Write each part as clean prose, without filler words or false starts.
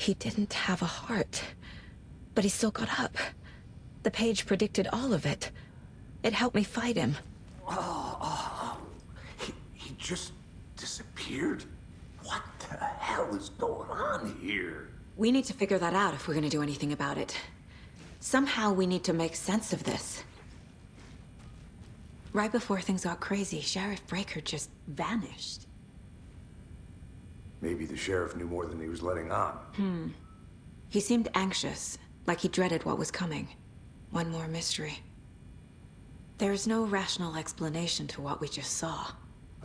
He didn't have a heart, but he still got up. The page predicted all of it. It helped me fight him. He just disappeared? What the hell is going on here? We need to figure that out if we're gonna do anything about it. Somehow we need to make sense of this. Right before things got crazy, Sheriff Breaker just vanished. Maybe the sheriff knew more than he was letting on. He seemed anxious, like he dreaded what was coming. One more mystery. There's no rational explanation to what we just saw.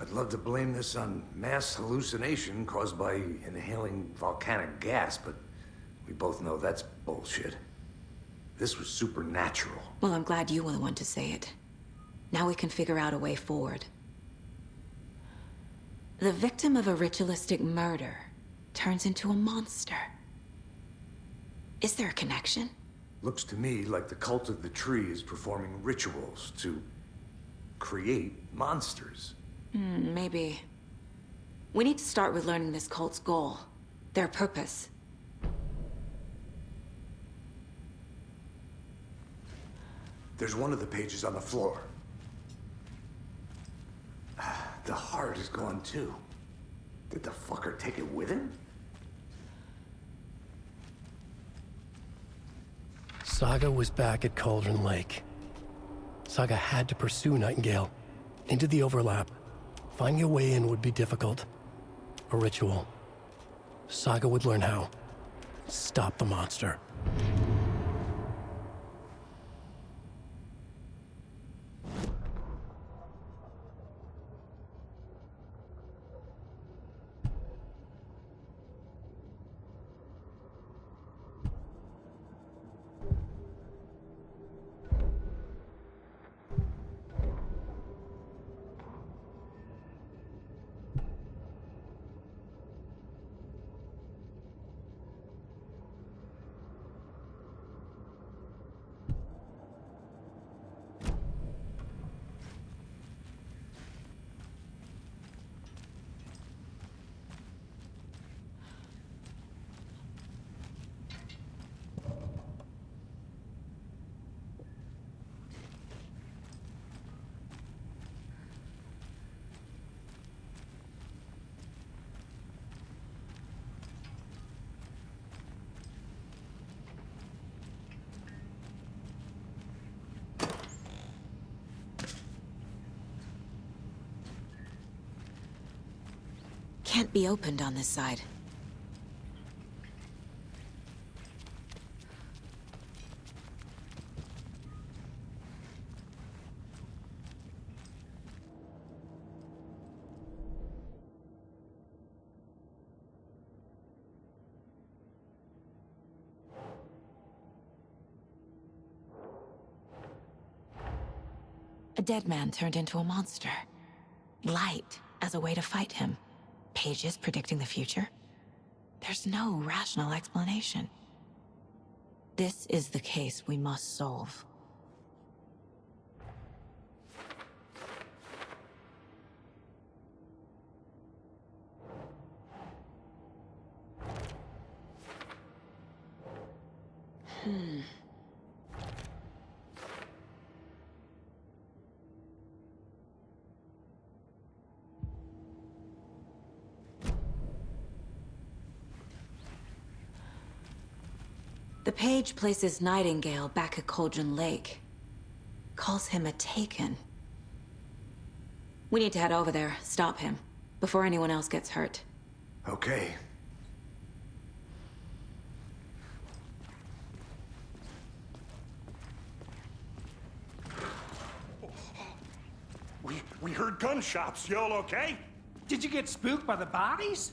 I'd love to blame this on mass hallucination caused by inhaling volcanic gas, but we both know that's bullshit. This was supernatural. Well, I'm glad you were the one to say it. Now we can figure out a way forward. The victim of a ritualistic murder turns into a monster. Is there a connection? Looks to me like the cult of the tree is performing rituals to create monsters. Maybe. We need to start with learning this cult's goal. Their purpose. There's one of the pages on the floor. The heart is gone too. Did the fucker take it with him? Saga was back at Cauldron Lake. Saga had to pursue Nightingale into the overlap. Finding a way in would be difficult. A ritual. Saga would learn how. Stop the monster. Can't be opened on this side. A dead man turned into a monster. Light as a way to fight him. Pages predicting the future? There's no rational explanation. This is the case we must solve. The page places Nightingale back at Cauldron Lake. Calls him a Taken. We need to head over there, stop him, before anyone else gets hurt. Okay. We heard gunshots. Y'all okay? Did you get spooked by the bodies?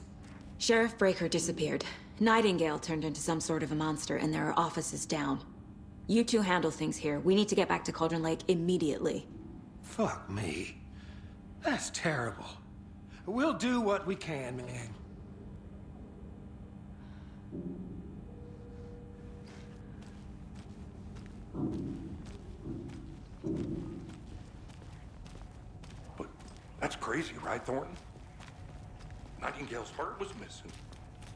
Sheriff Breaker disappeared. Nightingale turned into some sort of a monster, and there are offices down. You two handle things here. We need to get back to Cauldron Lake immediately. Fuck me. That's terrible. We'll do what we can, man. But that's crazy, right, Thornton? Nightingale's heart was missing.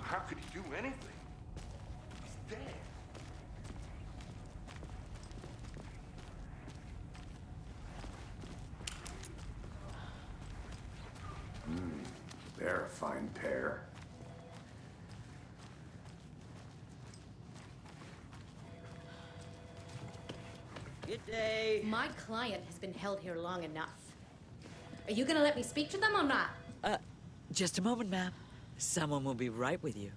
How could he do anything? dead. They're a fine pair. Good day. My client has been held here long enough. Are you gonna let me speak to them or not? Just a moment, ma'am. Someone will be right with you.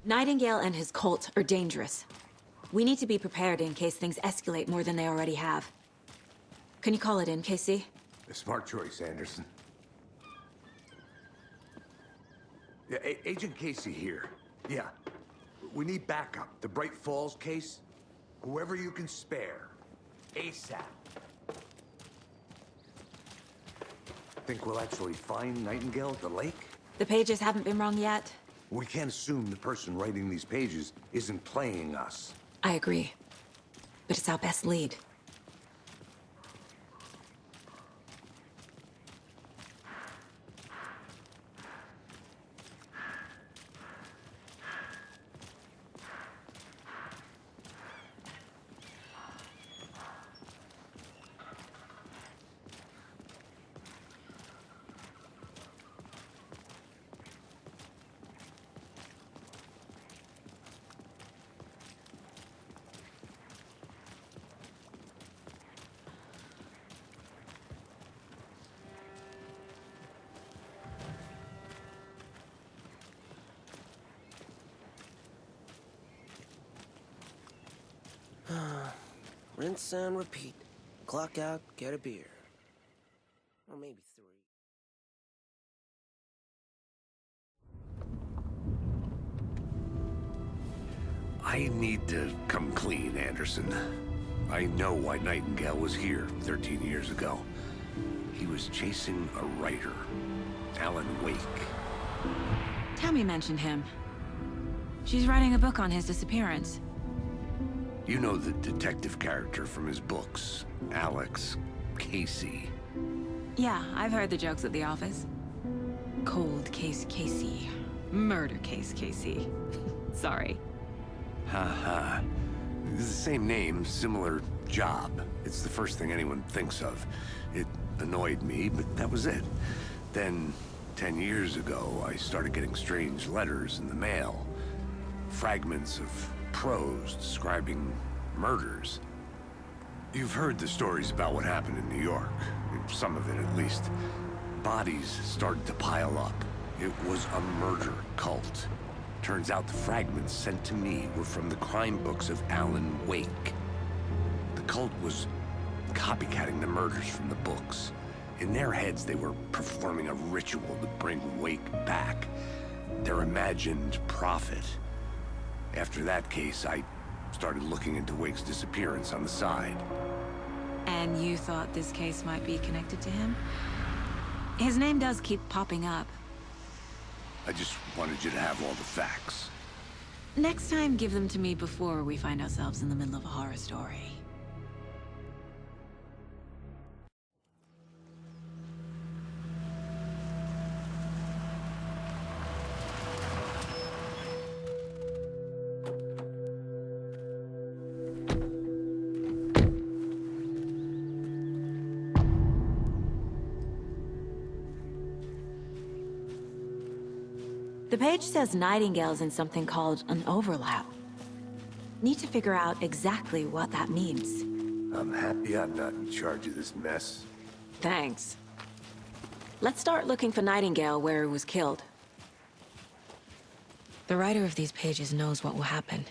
Nightingale and his cult are dangerous. We need to be prepared in case things escalate more than they already have. Can you call it in, Casey? A smart choice, Anderson. Yeah, Agent Casey here. Yeah. We need backup. The Bright Falls case? Whoever you can spare. ASAP. Think we'll actually find Nightingale at the lake? The pages haven't been wrong yet. We can't assume the person writing these pages isn't playing us. I agree. But it's our best lead. Rinse and repeat. Clock out, get a beer. Or maybe 3. I need to come clean, Anderson. I know why Nightingale was here 13 years ago. He was chasing a writer, Alan Wake. Tammy mentioned him. She's writing a book on his disappearance. You know the detective character from his books, Alex Casey. Yeah, I've heard the jokes at the office. Cold case Casey. Murder case Casey. Sorry. Ha. It's the same name, similar job. It's the first thing anyone thinks of. It annoyed me, but that was it. Then, 10 years ago, I started getting strange letters in the mail. Fragments of prose describing murders. You've heard the stories about what happened in New York. Some of it, at least. Bodies started to pile up. It was a murder cult. Turns out the fragments sent to me were from the crime books of Alan Wake. The cult was copycatting the murders from the books. In their heads, they were performing a ritual to bring Wake back. Their imagined prophet. After that case, I started looking into Wake's disappearance on the side. And you thought this case might be connected to him? His name does keep popping up. I just wanted you to have all the facts. Next time, give them to me before we find ourselves in the middle of a horror story. The page says Nightingale's in something called an overlap. Need to figure out exactly what that means. I'm happy I'm not in charge of this mess. Thanks. Let's start looking for Nightingale where he was killed. The writer of these pages knows what will happen.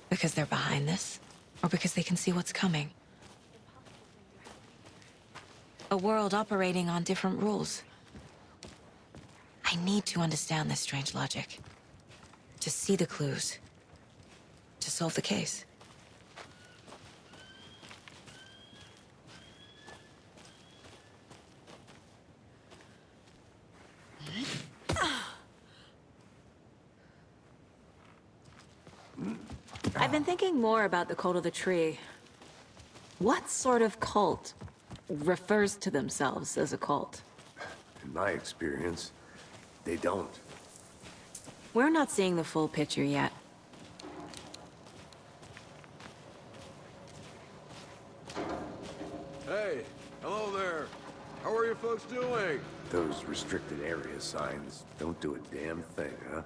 Because they're behind this, or because they can see what's coming. A world operating on different rules. I need to understand this strange logic. To see the clues. To solve the case. I've been thinking more about the cult of the tree. What sort of cult refers to themselves as a cult? In my experience, they don't. We're not seeing the full picture yet. Hey, hello there. How are you folks doing? Those restricted area signs don't do a damn thing, huh?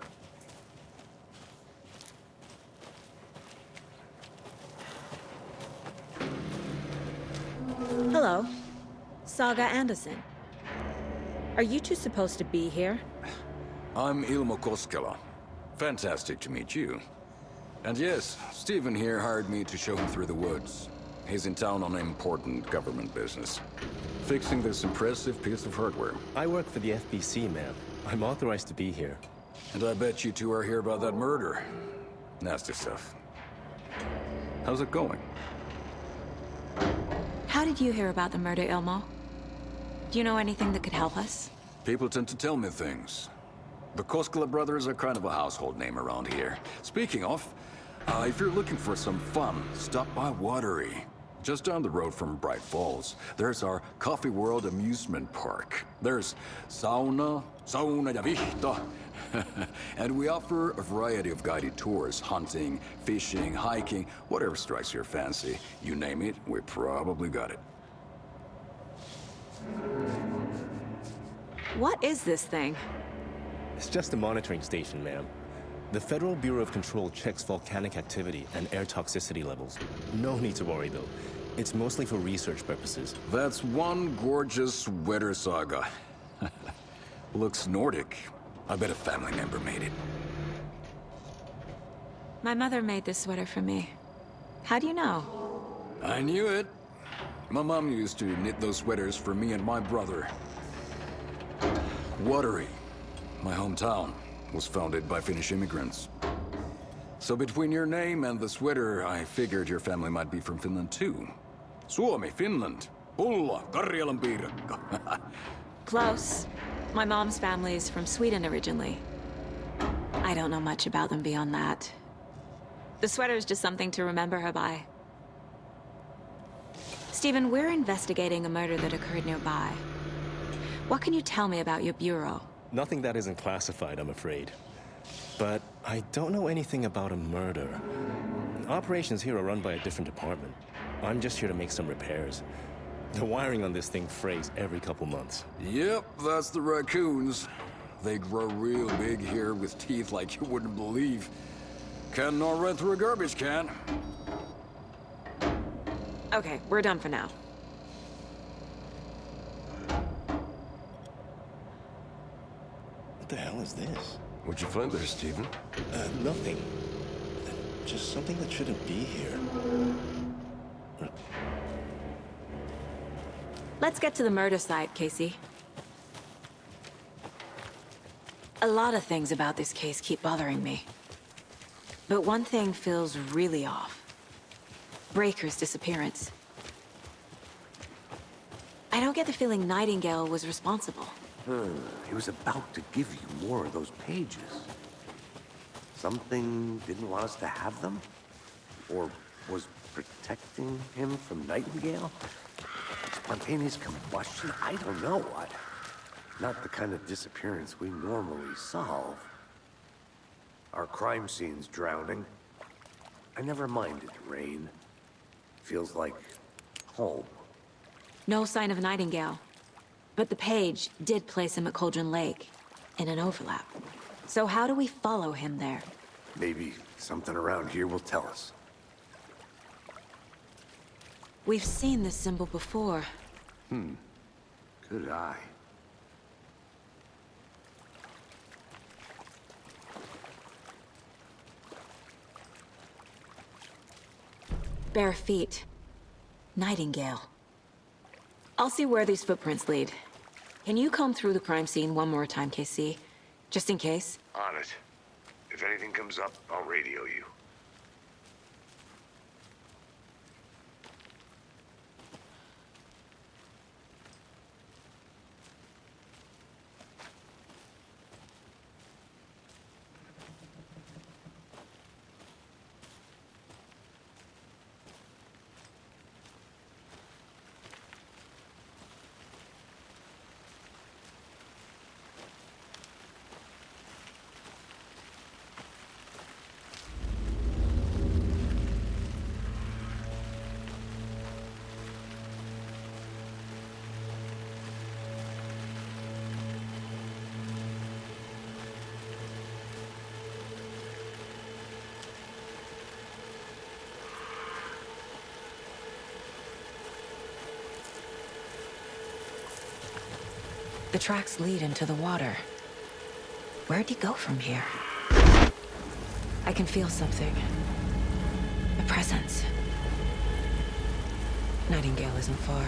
Hello. Saga Anderson. Are you two supposed to be here? I'm Ilmo Koskela. Fantastic to meet you. And yes, Stephen here hired me to show him through the woods. He's in town on important government business. Fixing this impressive piece of hardware. I work for the FBC, ma'am. I'm authorized to be here. And I bet you two are here about that murder. Nasty stuff. How's it going? How did you hear about the murder, Ilmo? Do you know anything that could help us? People tend to tell me things. The Koskela brothers are kind of a household name around here. Speaking of, if you're looking for some fun, stop by Watery. Just down the road from Bright Falls, there's our Coffee World amusement park. There's sauna ja vihto. And we offer a variety of guided tours, hunting, fishing, hiking, whatever strikes your fancy. You name it, we probably got it. What is this thing? It's just a monitoring station, ma'am. The Federal Bureau of Control checks volcanic activity and air toxicity levels. No need to worry, though. It's mostly for research purposes. That's one gorgeous sweater, Saga. Looks Nordic. I bet a family member made it. My mother made this sweater for me. How do you know? I knew it. My mom used to knit those sweaters for me and my brother. Watery, my hometown, was founded by Finnish immigrants. So between your name and the sweater, I figured your family might be from Finland too. Suomi, Finland. Bullock, Karjalan piirakka. Close. My mom's family is from Sweden originally. I don't know much about them beyond that. The sweater is just something to remember her by. Stephen, we're investigating a murder that occurred nearby. What can you tell me about your bureau? Nothing that isn't classified, I'm afraid. But I don't know anything about a murder. Operations here are run by a different department. I'm just here to make some repairs. The wiring on this thing frays every couple months. Yep, that's the raccoons. They grow real big here with teeth like you wouldn't believe. Can't nor run through a garbage can. Okay, we're done for now. What the hell is this? What'd you find there, Stephen? Nothing. Just something that shouldn't be here. Let's get to the murder site, Casey. A lot of things about this case keep bothering me. But one thing feels really off. Breaker's disappearance. I don't get the feeling Nightingale was responsible. He was about to give you more of those pages. Something didn't want us to have them? Or was protecting him from Nightingale? Spontaneous combustion? I don't know what. Not the kind of disappearance we normally solve. Our crime scene's drowning. I never minded rain. Feels like home. No sign of Nightingale. But the page did place him at Cauldron Lake, in an overlap. So how do we follow him there? Maybe something around here will tell us. We've seen this symbol before. Good eye. Bare feet. Nightingale. I'll see where these footprints lead. Can you comb through the crime scene one more time, KC? Just in case? On it. If anything comes up, I'll radio you. The tracks lead into the water. Where'd he go from here? I can feel something. A presence. Nightingale isn't far.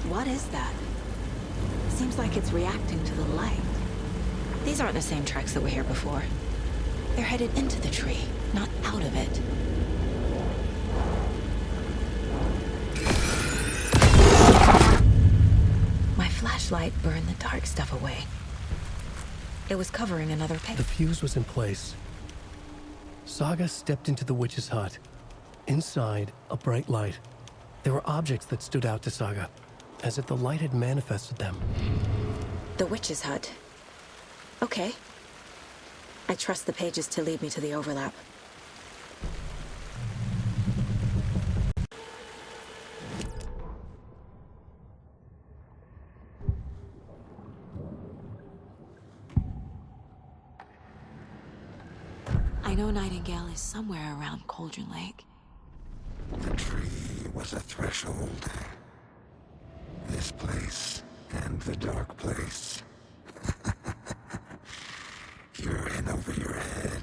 What is that? Seems like it's reacting to the light. These aren't the same tracks that were here before. They're headed into the tree, not out of it. My flashlight burned the dark stuff away. It was covering another page. The fuse was in place. Saga stepped into the witch's hut. Inside, a bright light. There were objects that stood out to Saga, as if the light had manifested them. The witch's hut. Okay. I trust the pages to lead me to the overlap. I know Nightingale is somewhere around Cauldron Lake. The tree was a threshold. This place and the dark place. You're in over your head.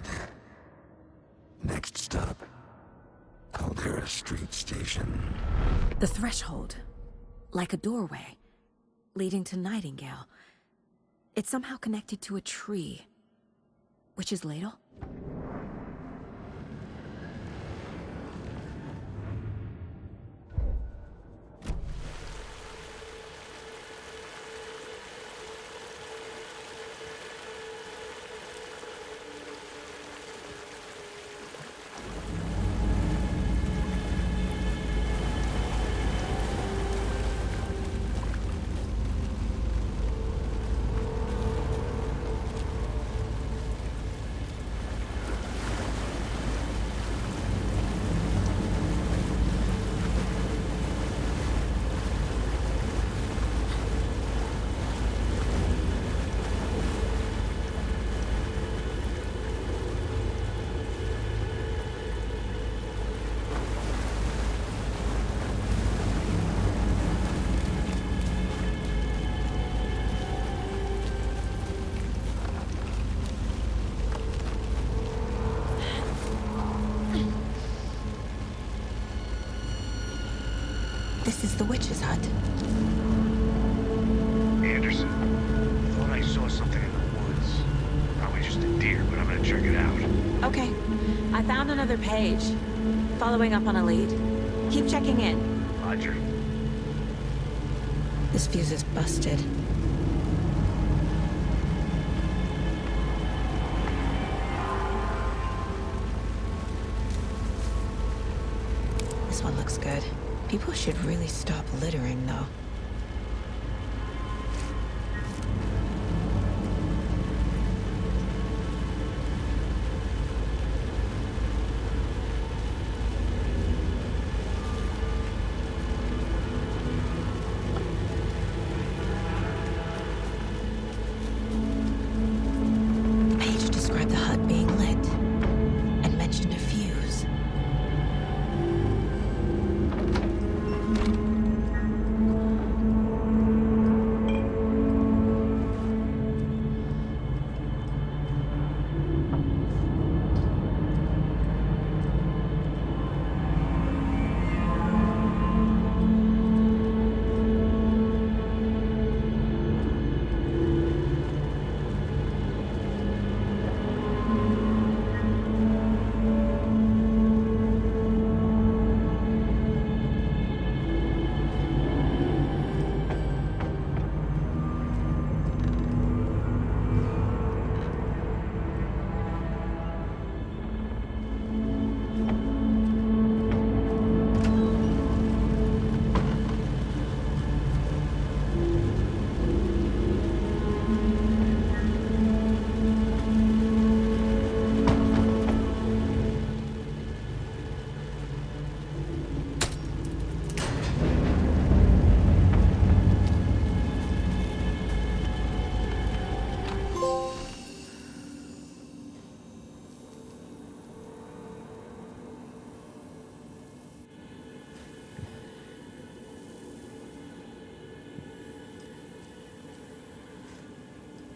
Next stop, Caldera Street Station. The threshold. Like a doorway. Leading to Nightingale. It's somehow connected to a tree. Witch's ladle? This is the witch's hut. Anderson, thought I saw something in the woods. Probably just a deer, but I'm gonna check it out. Okay. I found another page. Following up on a lead. Keep checking in. Roger. This fuse is busted. This one looks good. People should really stop littering, though. The page described the hut being lit and mentioned a fuse.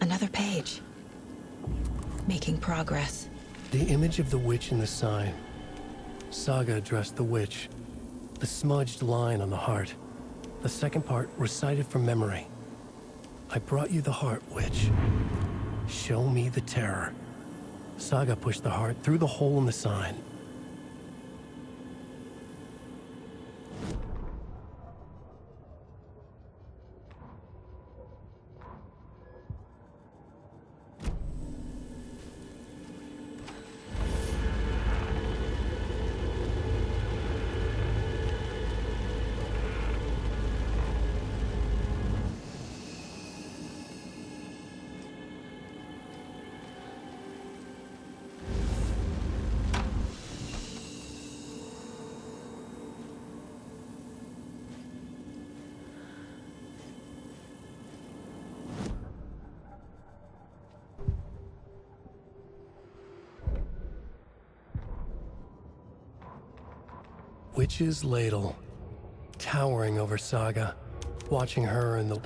Another page. Making progress. The image of the witch in the sign. Saga addressed the witch. The smudged line on the heart. The second part recited from memory. I brought you the heart, witch. Show me the terror. Saga pushed the heart through the hole in the sign. Witch's ladle, towering over Saga, watching her in the...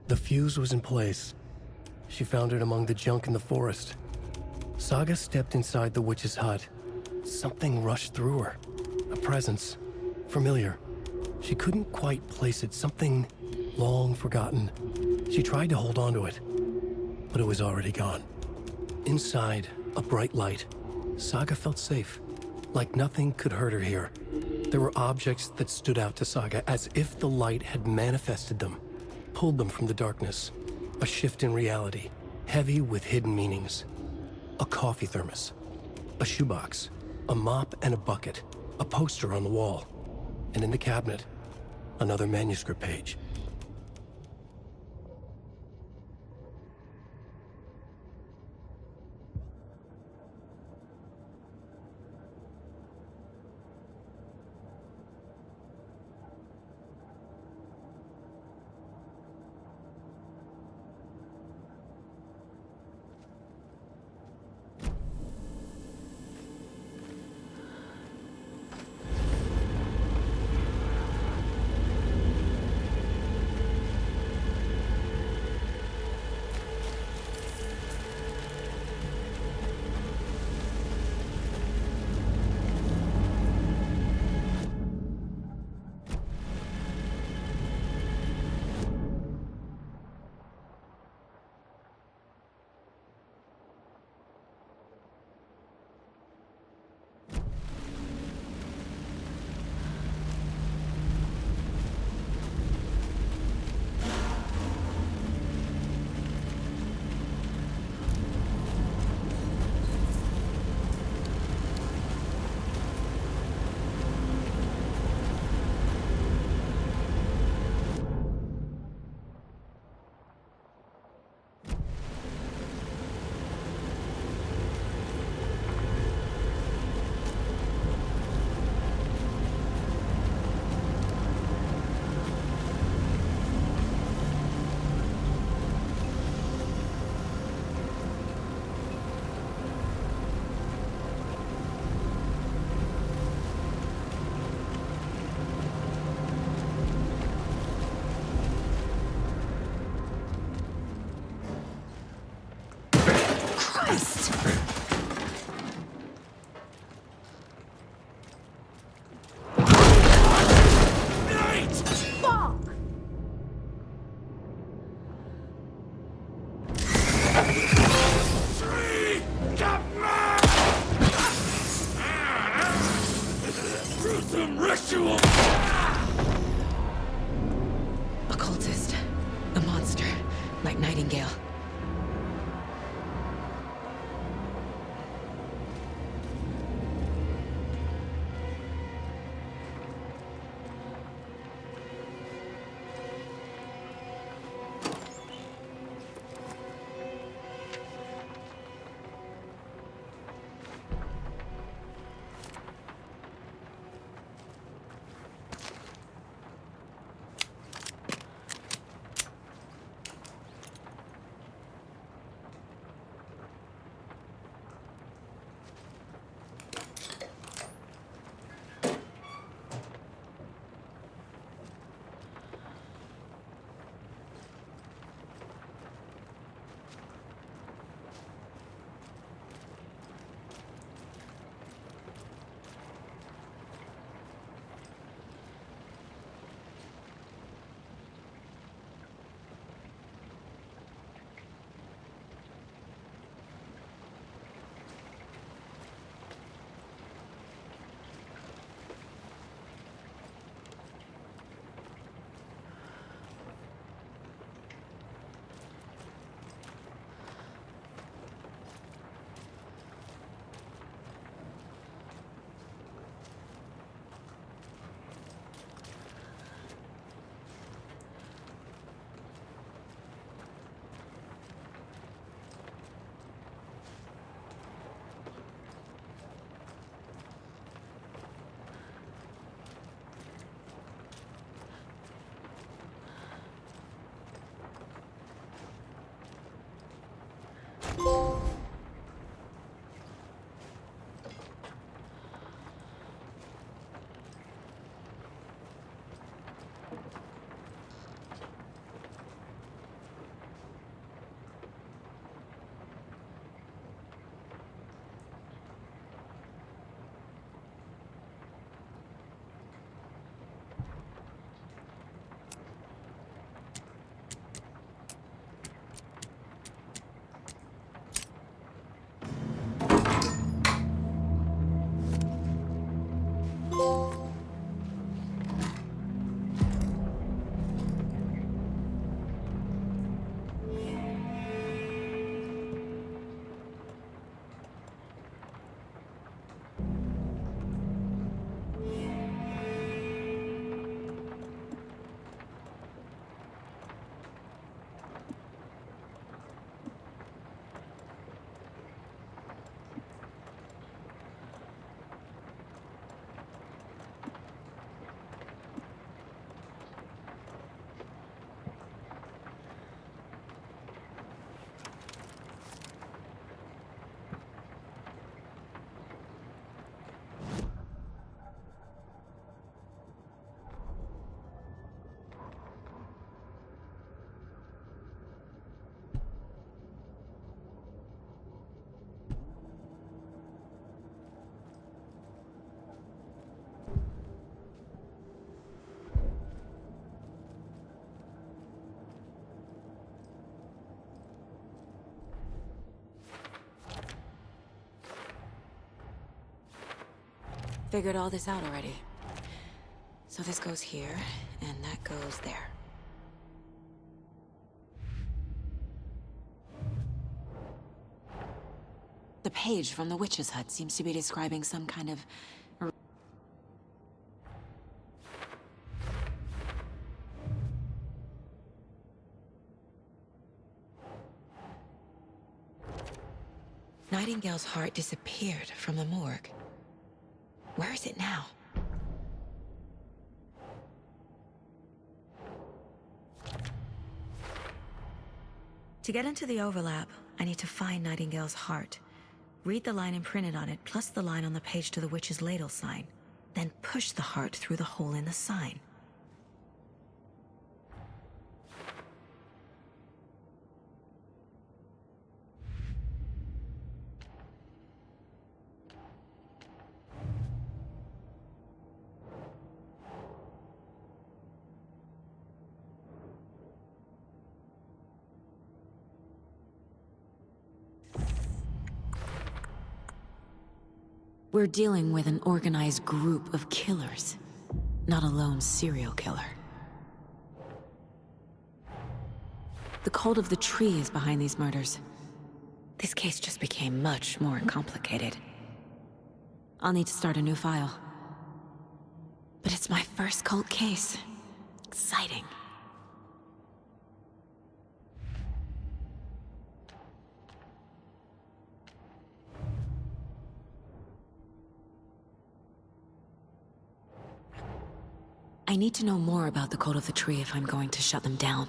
The fuse was in place. She found it among the junk in the forest. Saga stepped inside the witch's hut. Something rushed through her. A presence. Familiar. She couldn't quite place it. Something long forgotten. She tried to hold on to it, but it was already gone. Inside, a bright light. Saga felt safe. Like nothing could hurt her here. There were objects that stood out to Saga as if the light had manifested them, pulled them from the darkness. A shift in reality, heavy with hidden meanings. A coffee thermos, a shoebox, a mop and a bucket, a poster on the wall, and in the cabinet, another manuscript page. Occultist. A monster. Like Nightingale. Figured all this out already. So this goes here, and that goes there. The page from the witch's hut seems to be describing some kind of... Nightingale's heart disappeared from the morgue. Where is it now? To get into the overlap, I need to find Nightingale's heart. Read the line imprinted on it, plus the line on the page to the witch's ladle sign. Then push the heart through the hole in the sign. We're dealing with an organized group of killers, not a lone serial killer. The cult of the tree is behind these murders. This case just became much more complicated. I'll need to start a new file. But it's my first cult case. Exciting. I need to know more about the cult of the tree if I'm going to shut them down.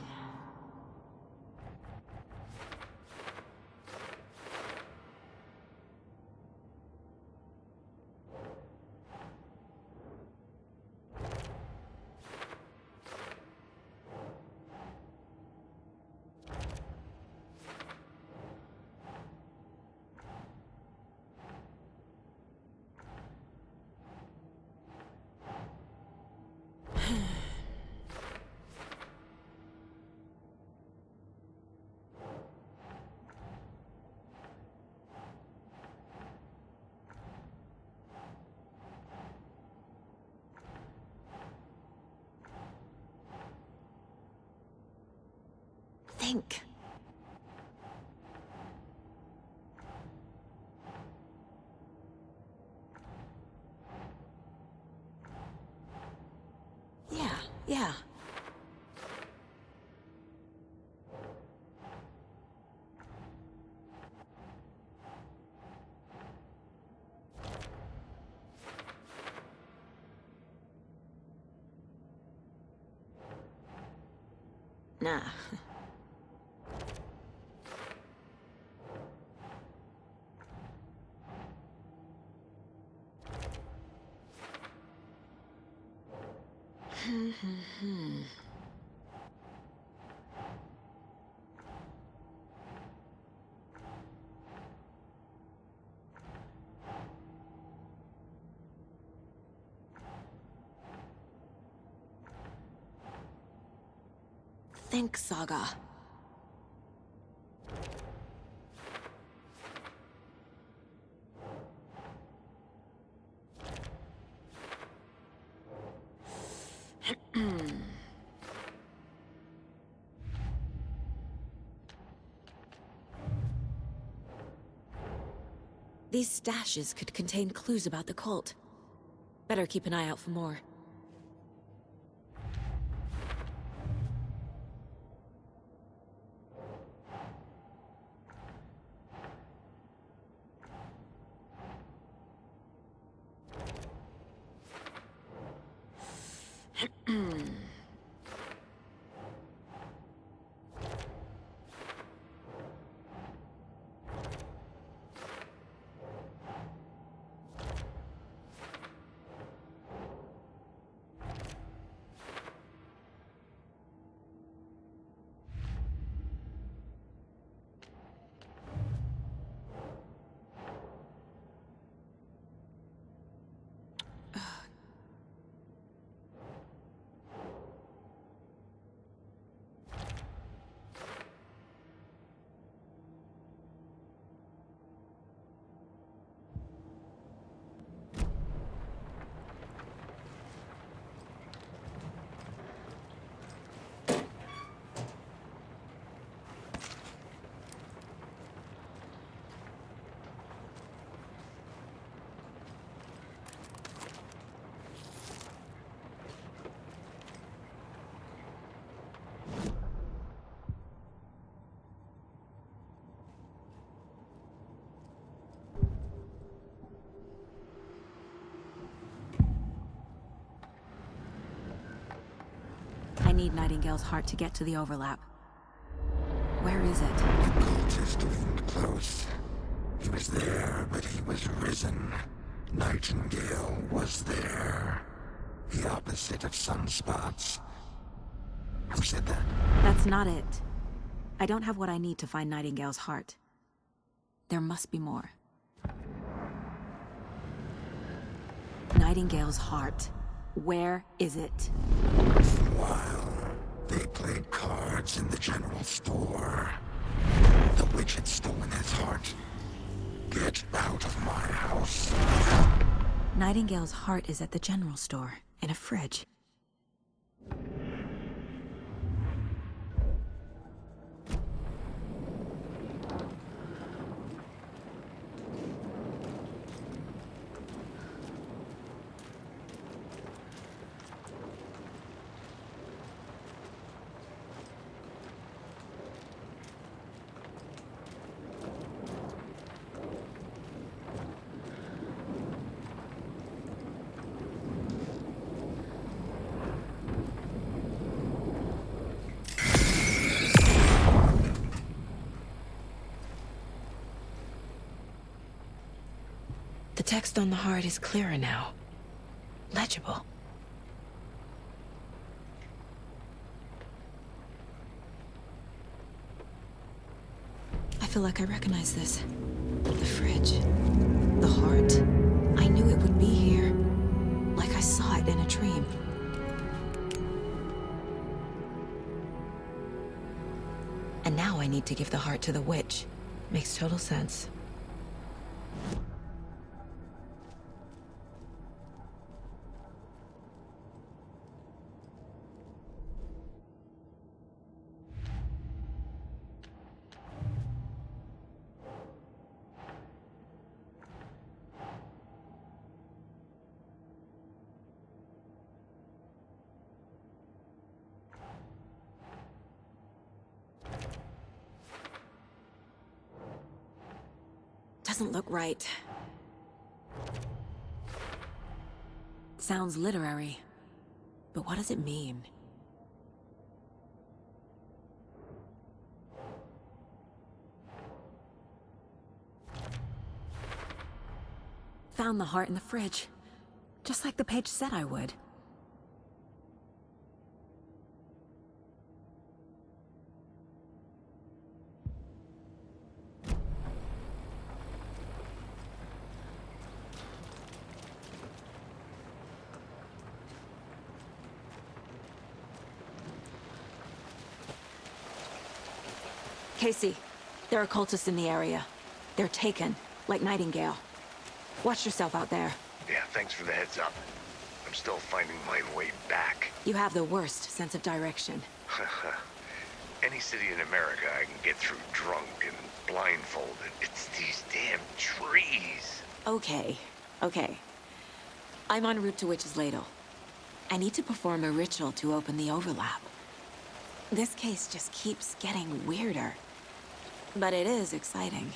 Think. Yeah. Nah. Think, Saga. These stashes could contain clues about the cult. Better keep an eye out for more. need Nightingale's heart to get to the overlap. Where is it? The cultist leaned close. He was there, but he was risen. Nightingale was there. The opposite of sunspots. Who said that? That's not it. I don't have what I need to find Nightingale's heart. There must be more. Nightingale's heart. Where is it? While they played cards in the general store, the witch had stolen his heart. Get out of my house. Nightingale's heart is at the general store, in a fridge. The text on the heart is clearer now. Legible. I feel like I recognize this. The fridge. The heart. I knew it would be here. Like I saw it in a dream. And now I need to give the heart to the witch. Makes total sense. Doesn't look right. Sounds literary. But what does it mean? Found the heart in the fridge. Just like the page said I would. Casey, there are cultists in the area. They're taken, like Nightingale. Watch yourself out there. Yeah, thanks for the heads up. I'm still finding my way back. You have the worst sense of direction. Any city in America I can get through drunk and blindfolded. It's these damn trees. Okay. I'm en route to Witch's Ladle. I need to perform a ritual to open the overlap. This case just keeps getting weirder. But it is exciting.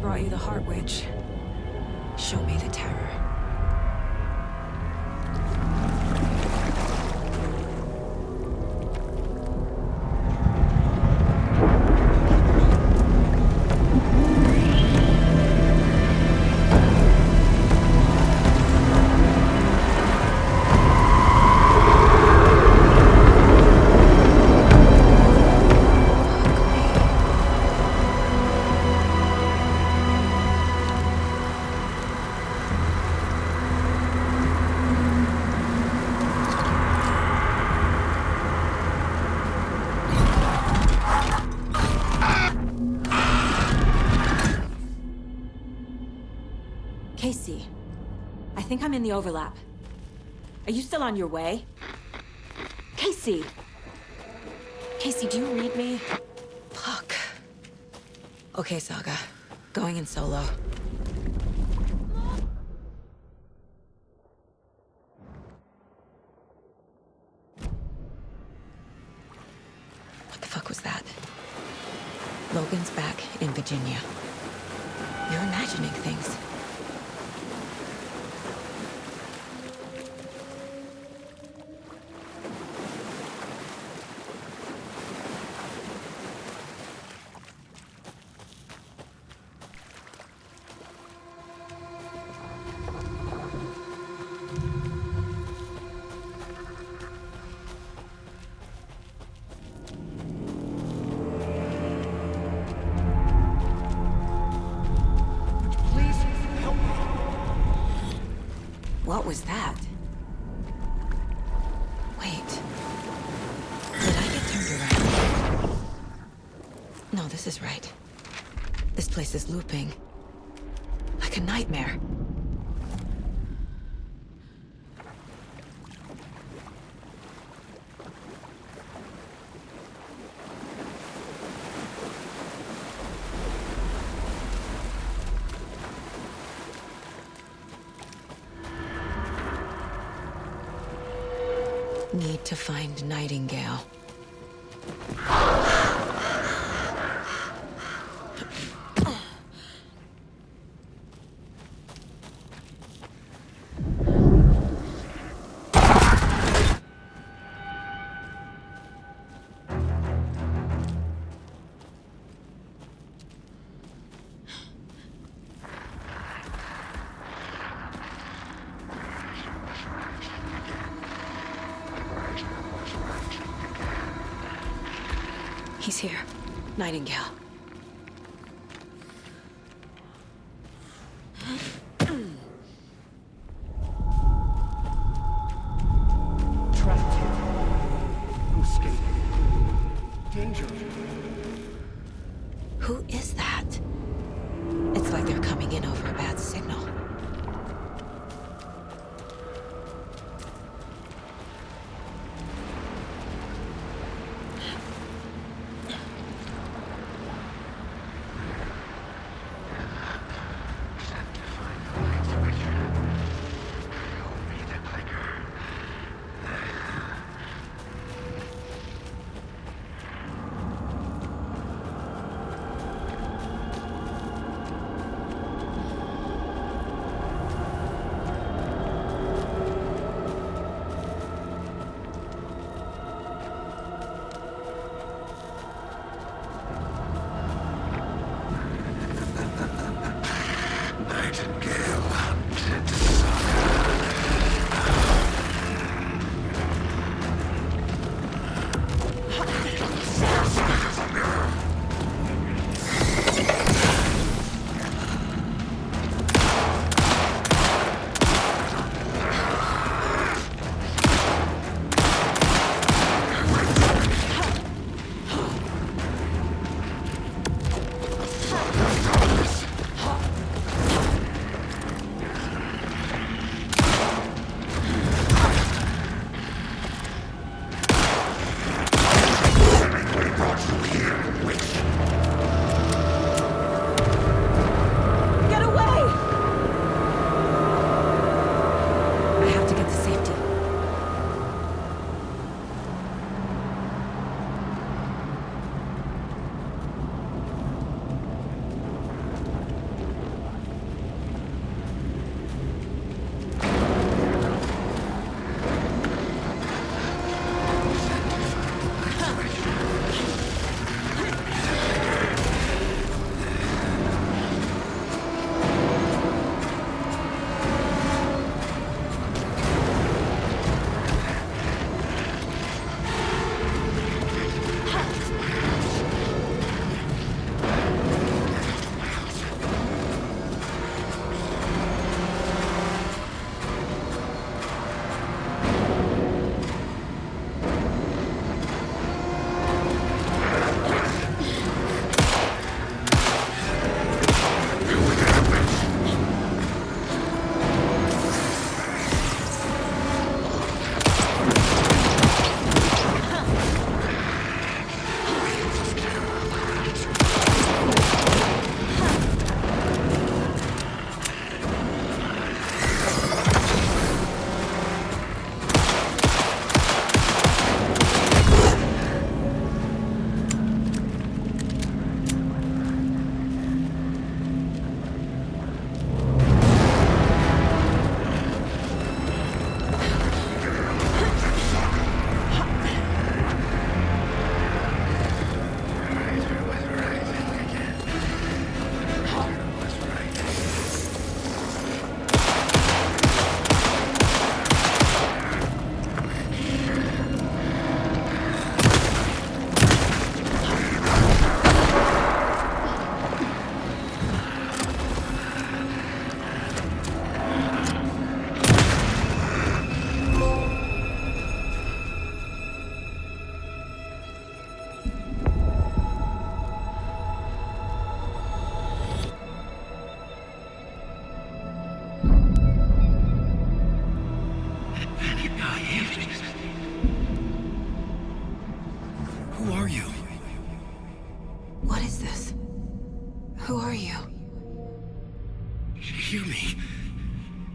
brought you the Heart Witch. Show me the terror. Casey, I think I'm in the overlap. Are you still on your way? Casey! Casey, do you read me? Fuck. Okay, Saga. Going in solo. What the fuck was that? Logan's back in Virginia. You're imagining things. What was that? Wait. Did I get turned around? No, this is right. This place is looping. Like a nightmare. Need to find Nightingale. He's here. Nightingale. Trapped here. No escape. Danger. Who is that? It's like they're coming in over a bad signal.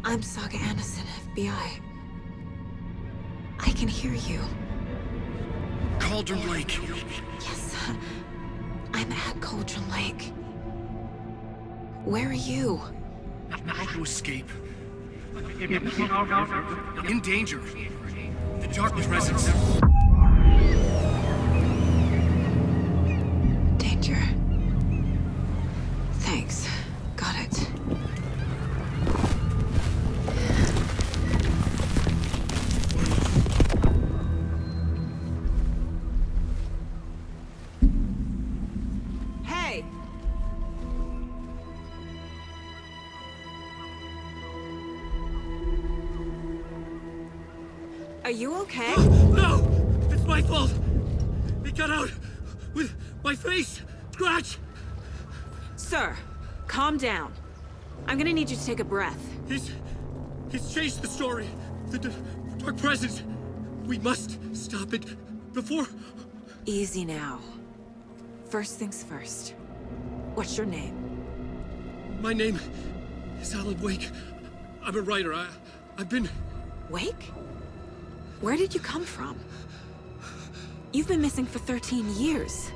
I'm Saga Anderson, FBI. I can hear you. Cauldron Lake. Yes, I'm at Cauldron Lake. Where are you? How to escape. In danger. The dark presence. Danger. Thanks. Got it. Hey! Are you okay? No! It's my fault! It got out with my face! Scratch! Sir, calm down. I'm gonna need you to take a breath. He's changed the story. The dark presence. We must stop it before... Easy now. First things first. What's your name? My name is Alan Wake. I'm a writer. I've been... Wake? Where did you come from? You've been missing for 13 years.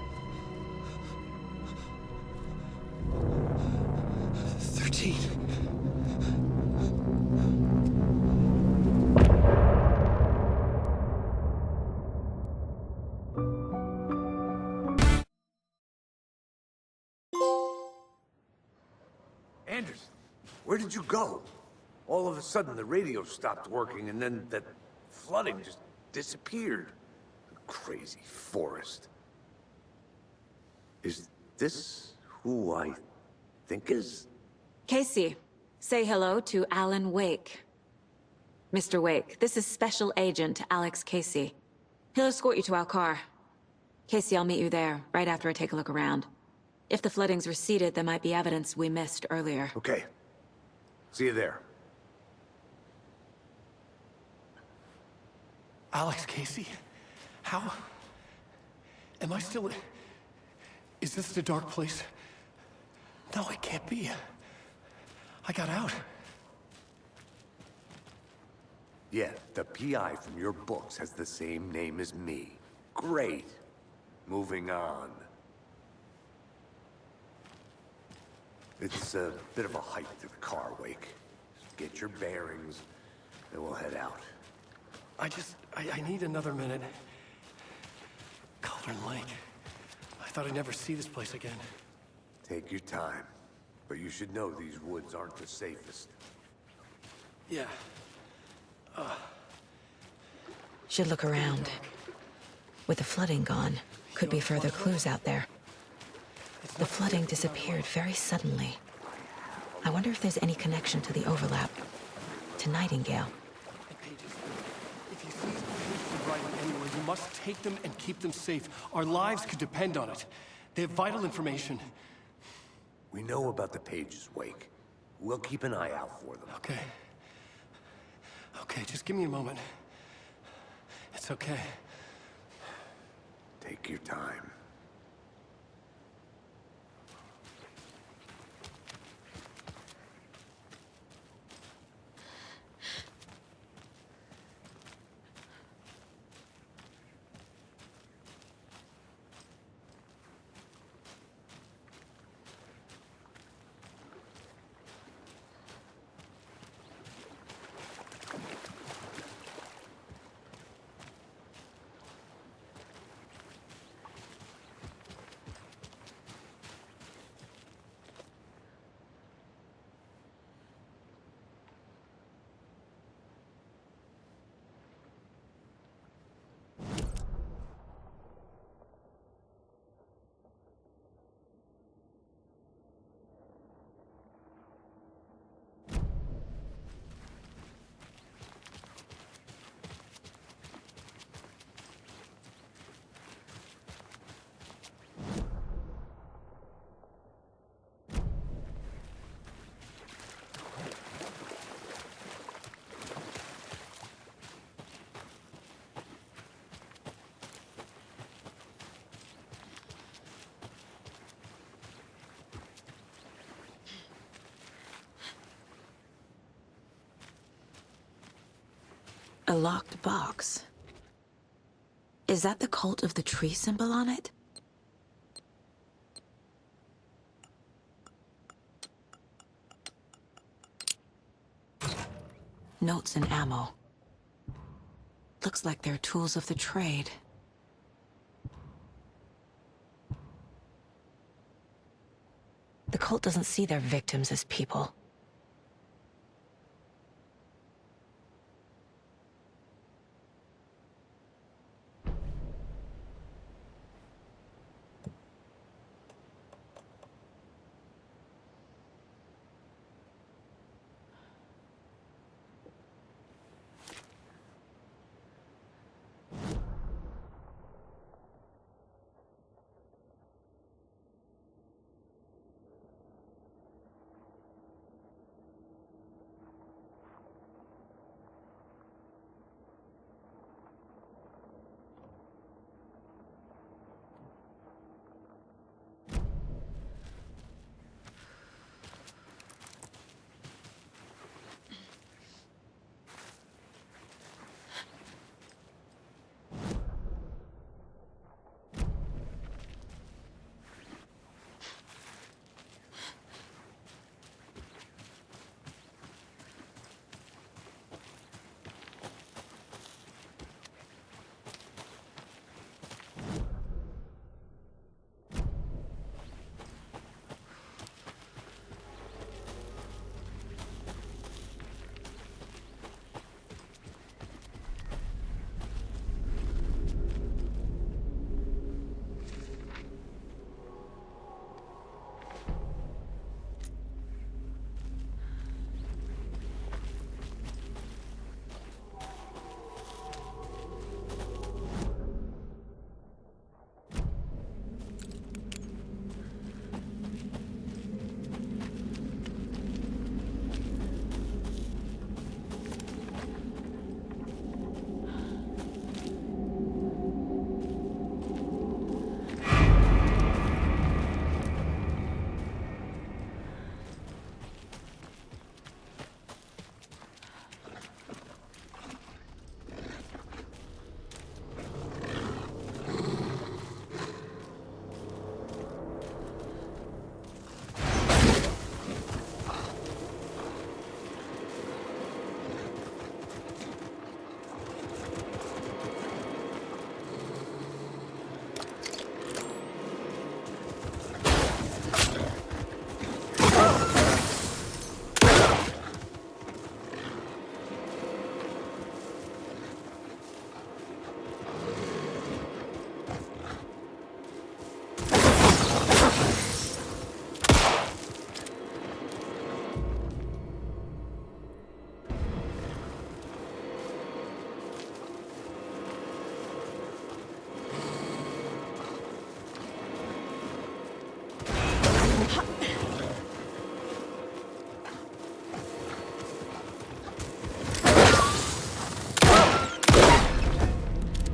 13. Anderson, where did you go? All of a sudden, the radio stopped working, and then that flooding just disappeared. Crazy forest. Is this who I think is? Casey, say hello to Alan Wake. Mr. Wake, this is Special Agent Alex Casey. He'll escort you to our car. Casey, I'll meet you there, right after I take a look around. If the flooding's receded, there might be evidence we missed earlier. Okay. See you there. Alex Casey? How? Am I still... Is this the dark place? No, it can't be. I got out. Yeah, the PI from your books has the same name as me. Great. Moving on. It's a bit of a hike to the car, Wake. Just get your bearings, and we'll head out. I need another minute. Cauldron Lake. I thought I'd never see this place again. Take your time. But you should know these woods aren't the safest. Yeah. Should look around. With the flooding gone, could be further clues out there. The flooding disappeared very suddenly. I wonder if there's any connection to the overlap. To Nightingale. If you see these pages of writing anywhere, you must take them and keep them safe. Our lives could depend on it. They have vital information. We know about the pages, Wake. We'll keep an eye out for them. Okay. Okay, just give me a moment. It's okay. Take your time. A locked box. Is that the cult of the tree symbol on it? Notes and ammo. Looks like they're tools of the trade. The cult doesn't see their victims as people.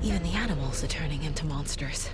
Even the animals are turning into monsters.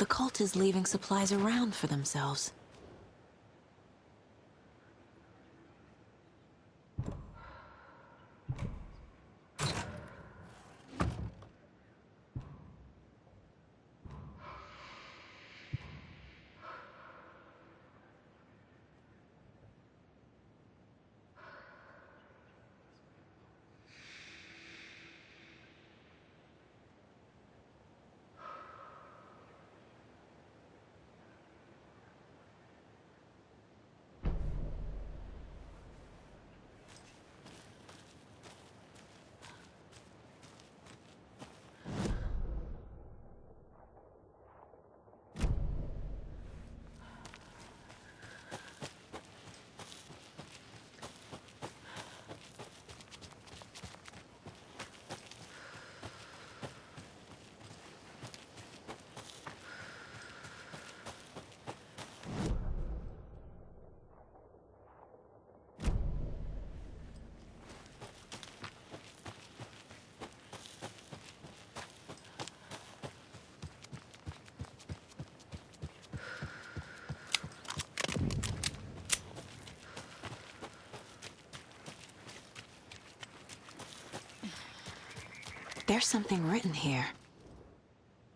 the cult is leaving supplies around for themselves. There's something written here.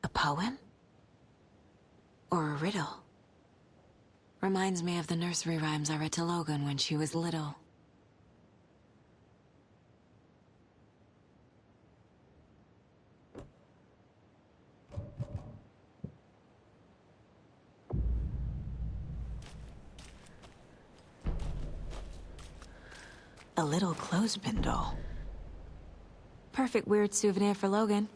A poem? Or a riddle? Reminds me of the nursery rhymes I read to Logan when she was little. A little clothespin doll. Perfect weird souvenir for Logan.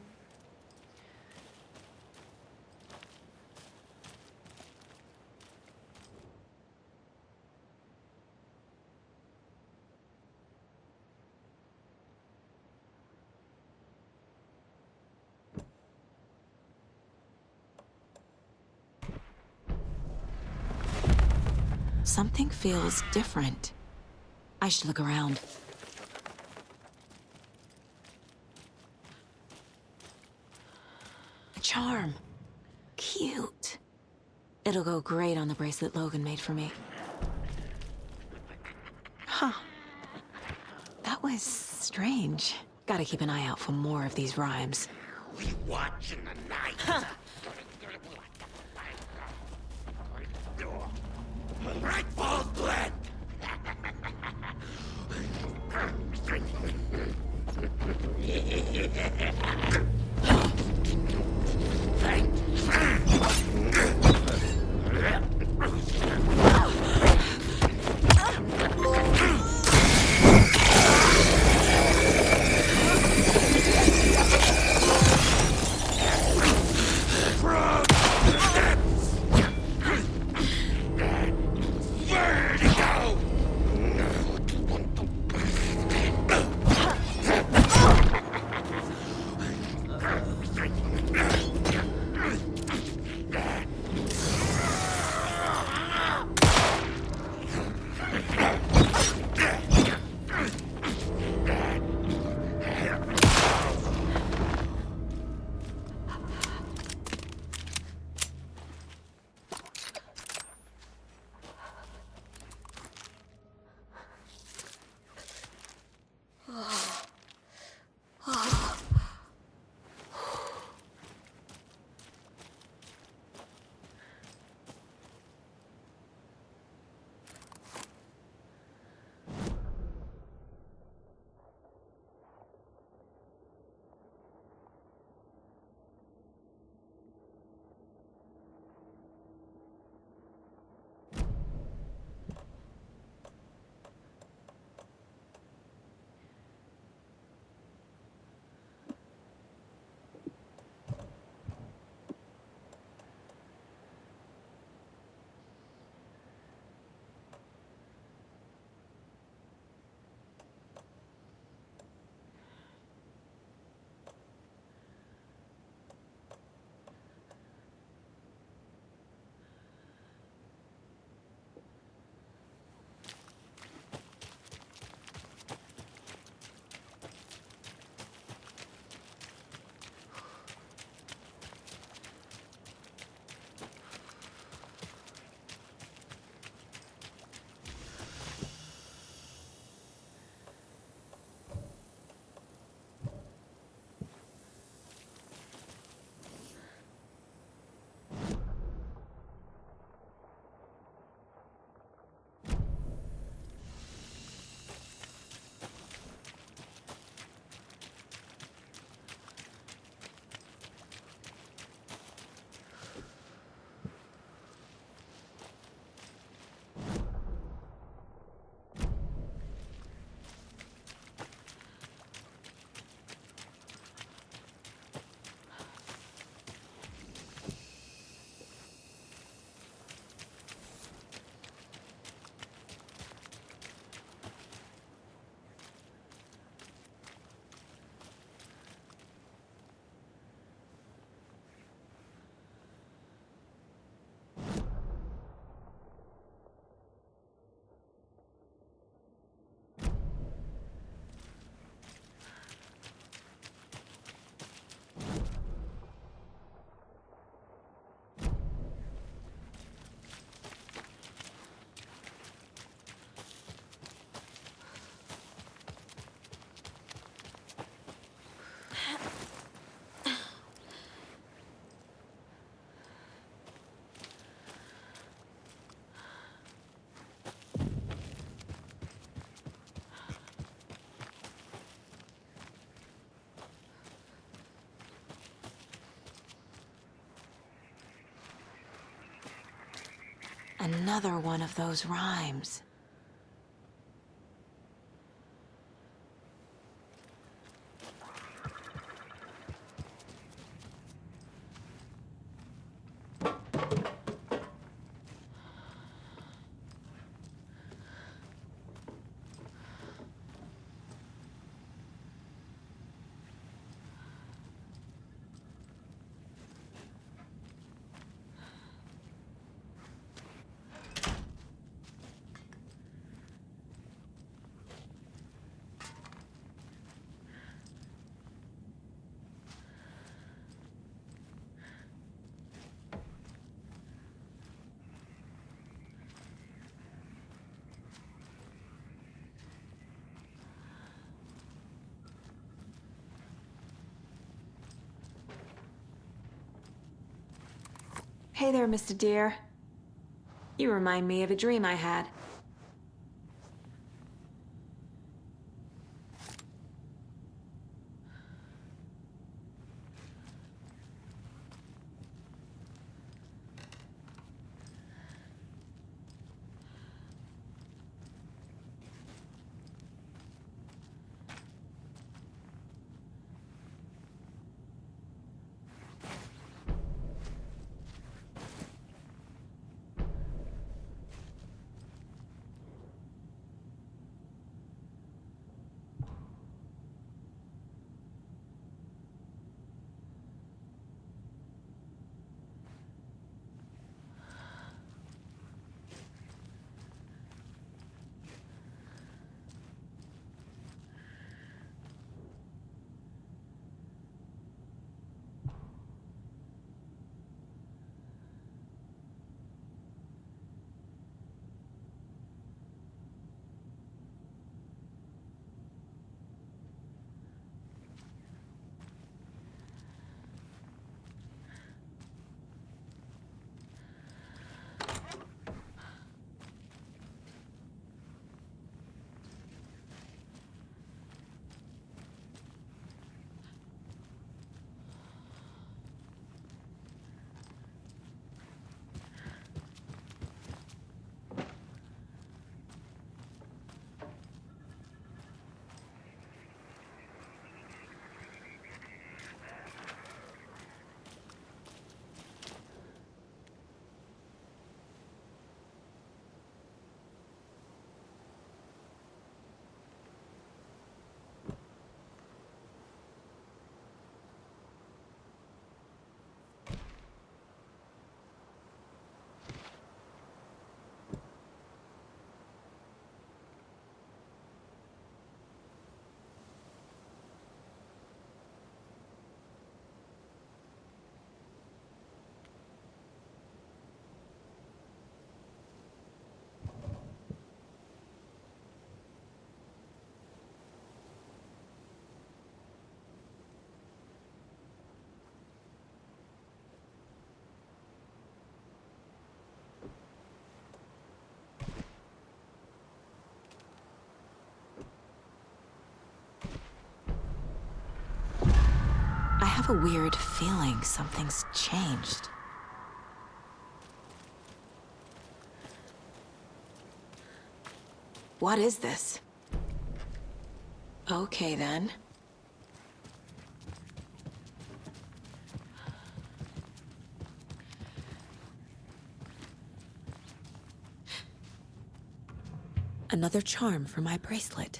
Something feels different. I should look around. A charm. Cute. It'll go great on the bracelet Logan made for me. Huh. That was strange. Gotta keep an eye out for more of these rhymes. We watch in the night. Huh. Right falls blend. Another one of those rhymes. Hey there, Mr. Deer. You remind me of a dream I had. I have a weird feeling something's changed. What is this? Okay, then. Another charm for my bracelet.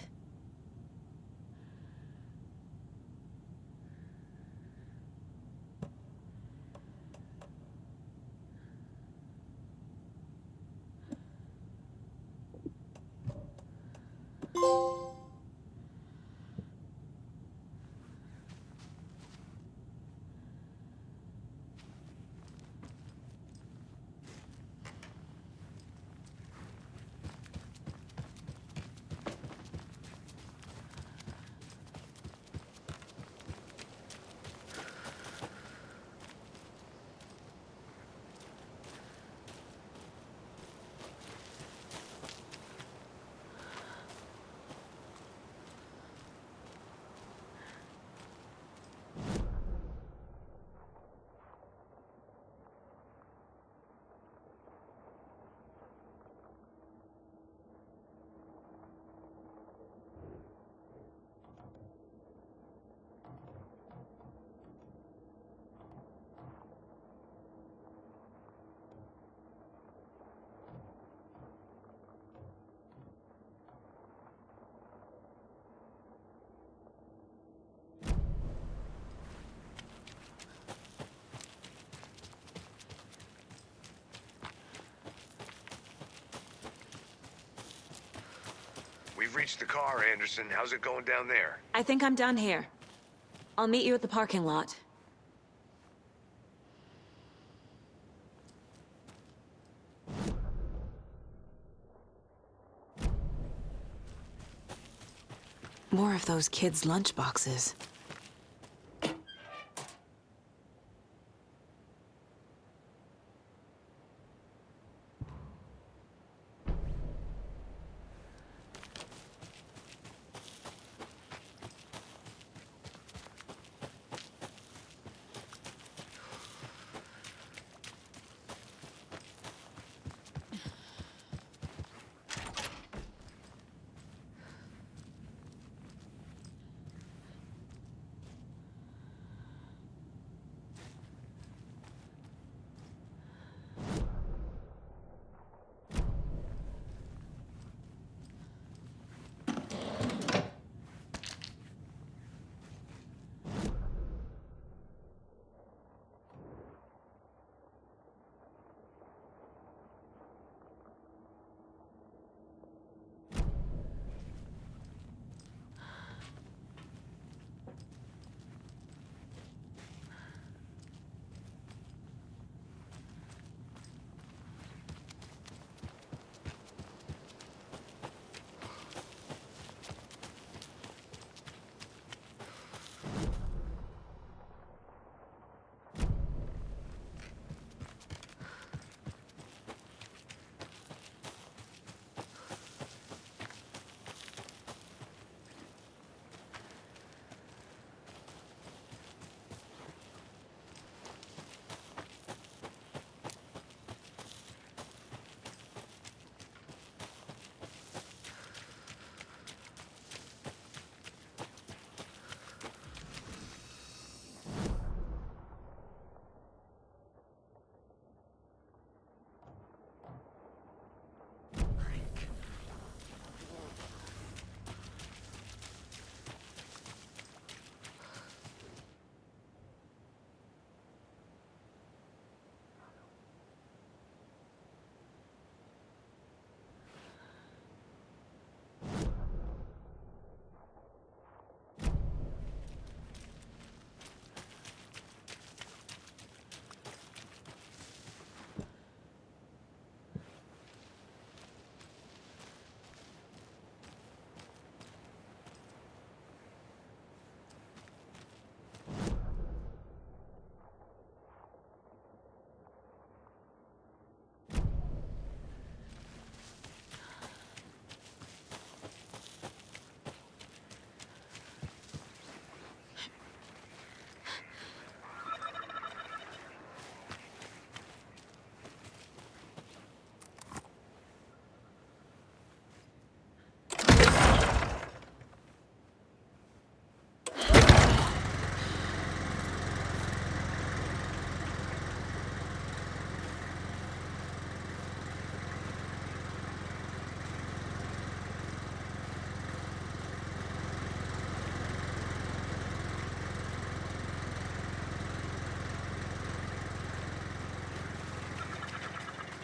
You've reached the car, Anderson. How's it going down there? I think I'm done here. I'll meet you at the parking lot. More of those kids' lunchboxes.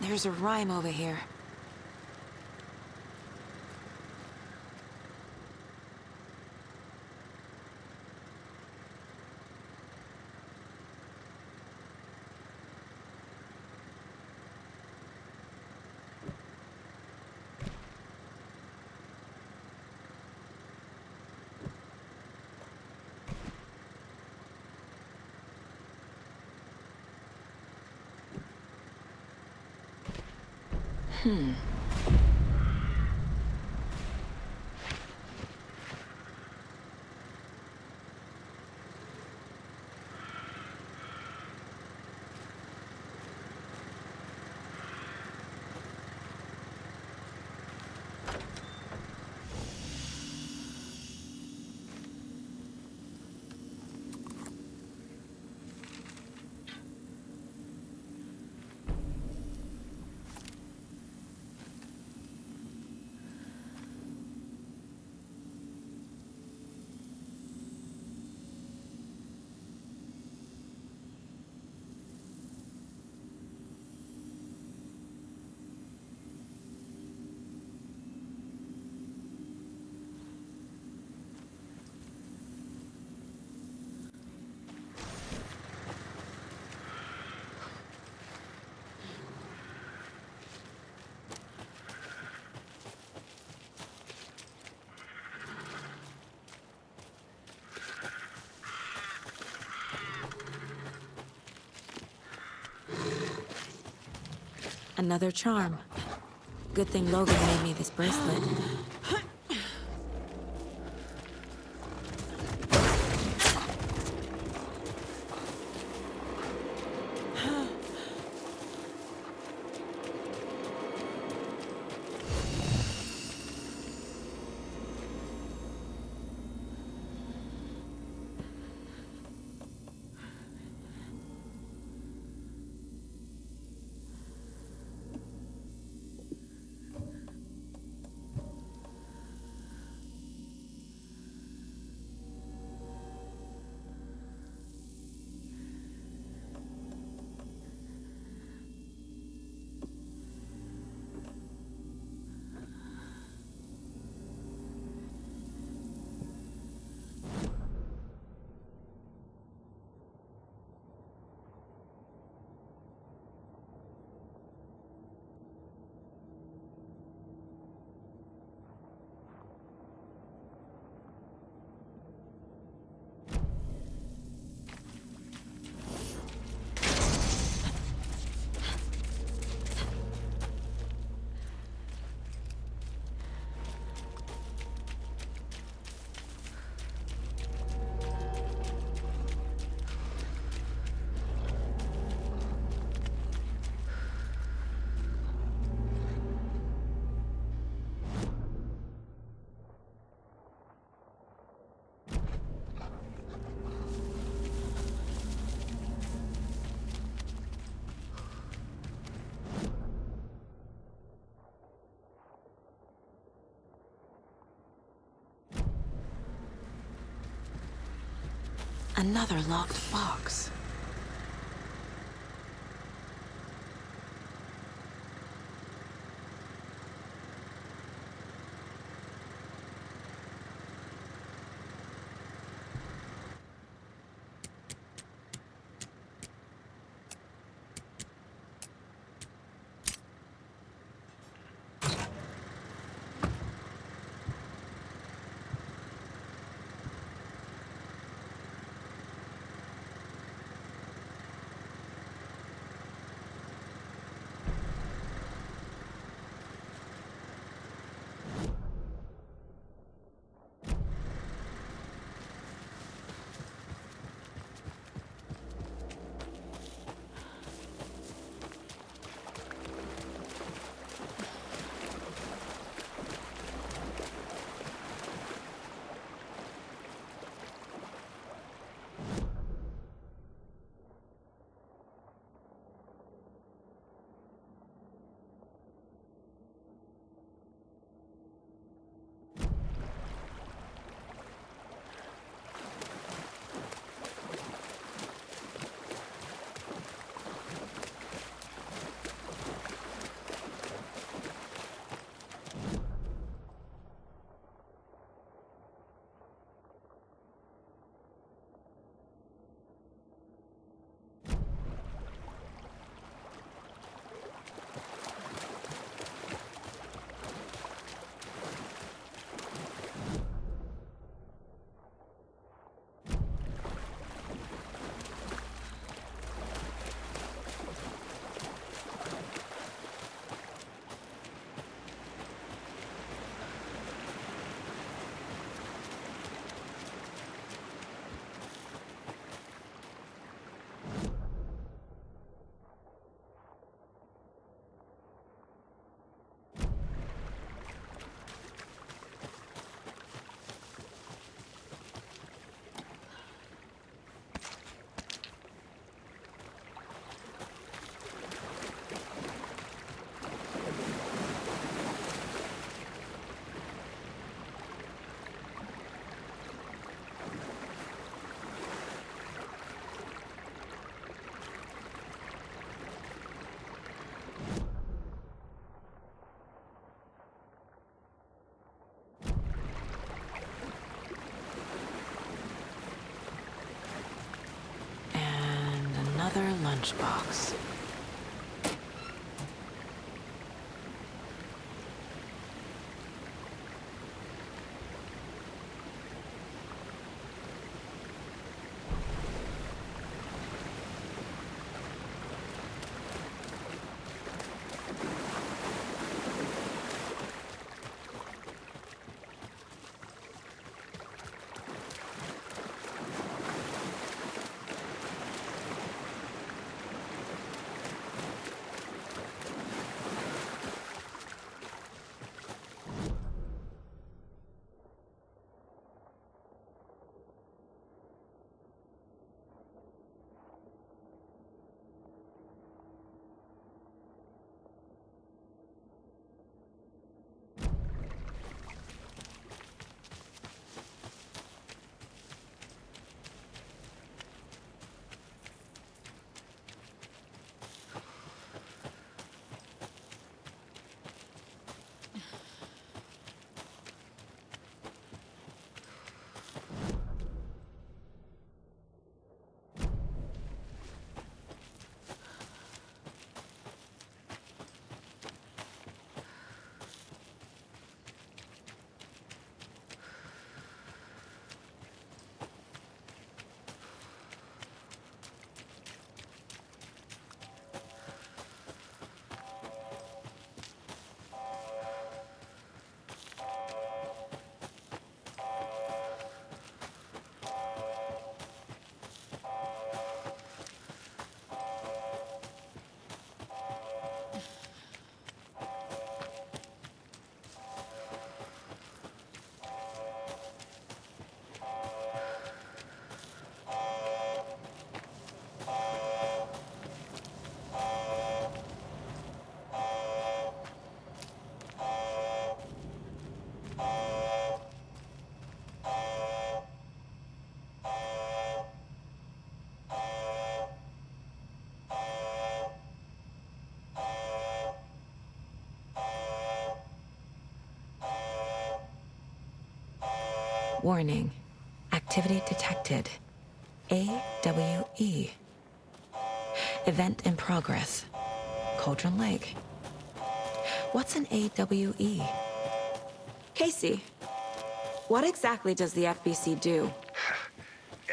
There's a rhyme over here. Another charm. Good thing Logan made me this bracelet. Another locked box. Another lunchbox. Warning. Activity detected. AWE. Event in progress. Cauldron Lake. What's an AWE? Casey, what exactly does the FBC do?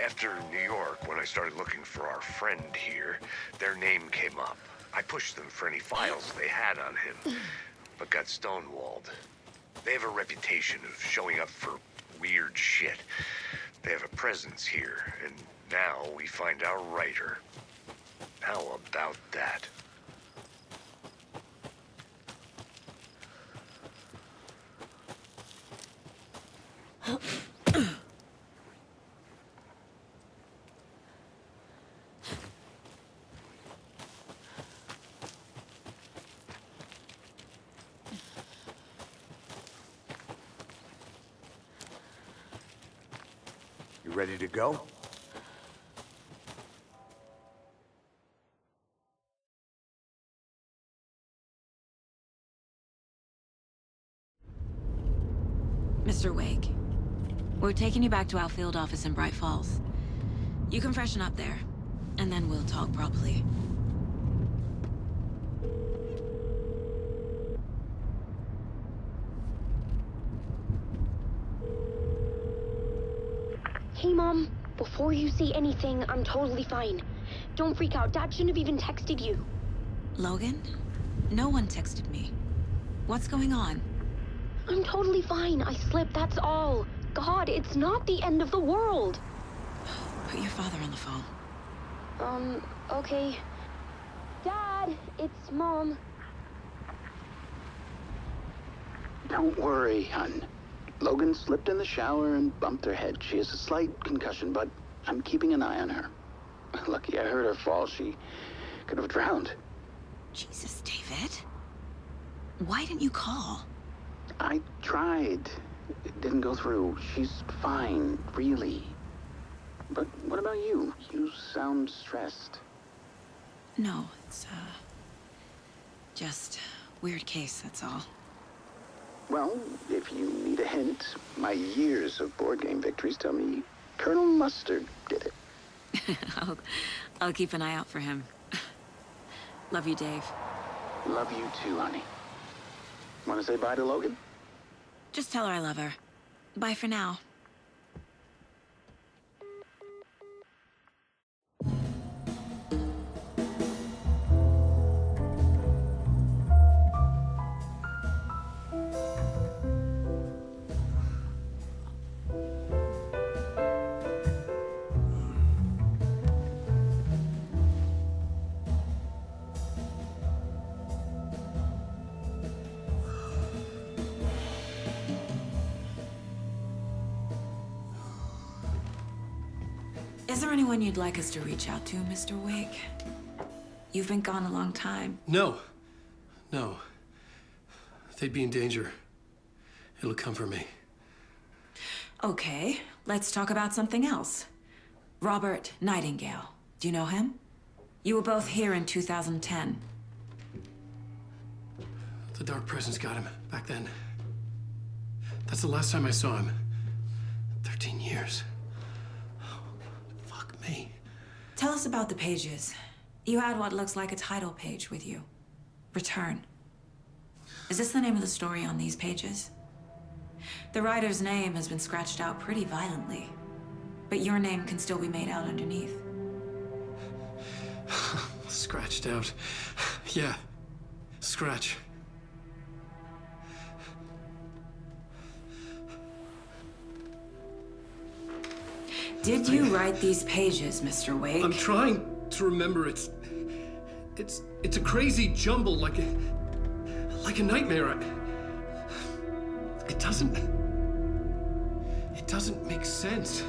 After New York, when I started looking for our friend here, their name came up. I pushed them for any files they had on him, but got stonewalled. They have a reputation of showing up for weird shit. They have a presence here, and now we find our writer. How about that? You ready to go? Mr. Wake, we're taking you back to our field office in Bright Falls. You can freshen up there, and then we'll talk properly. Hey, Mom. Before you say anything, I'm totally fine. Don't freak out. Dad shouldn't have even texted you. Logan? No one texted me. What's going on? I'm totally fine. I slipped, that's all. God, it's not the end of the world. Put your father on the phone. Okay. Dad, it's Mom. Don't worry, hon. Logan slipped in the shower and bumped her head. She has a slight concussion, but I'm keeping an eye on her. Lucky I heard her fall. She could have drowned. Jesus, David. Why didn't you call? I tried. It didn't go through. She's fine, really. But what about you? You sound stressed. No, it's, just weird case, that's all. Well, if you need a hint, my years of board game victories tell me Colonel Mustard did it. I'll keep an eye out for him. Love you, Dave. Love you too, honey. Want to say bye to Logan? Just tell her I love her. Bye for now. Is there anyone you'd like us to reach out to, Mr. Wake? You've been gone a long time. No. No. They'd be in danger. It'll come for me. Okay, let's talk about something else. Robert Nightingale. Do you know him? You were both here in 2010. The Dark Presence got him back then. That's the last time I saw him. 13 years. Fuck me. Tell us about the pages. You had what looks like a title page with you. Return. Is this the name of the story on these pages? The writer's name has been scratched out pretty violently, but your name can still be made out underneath. Scratched out. Yeah. Scratch. Did you write these pages, Mr. Wake? I'm trying to remember. It's a crazy jumble, like a nightmare. It doesn't make sense.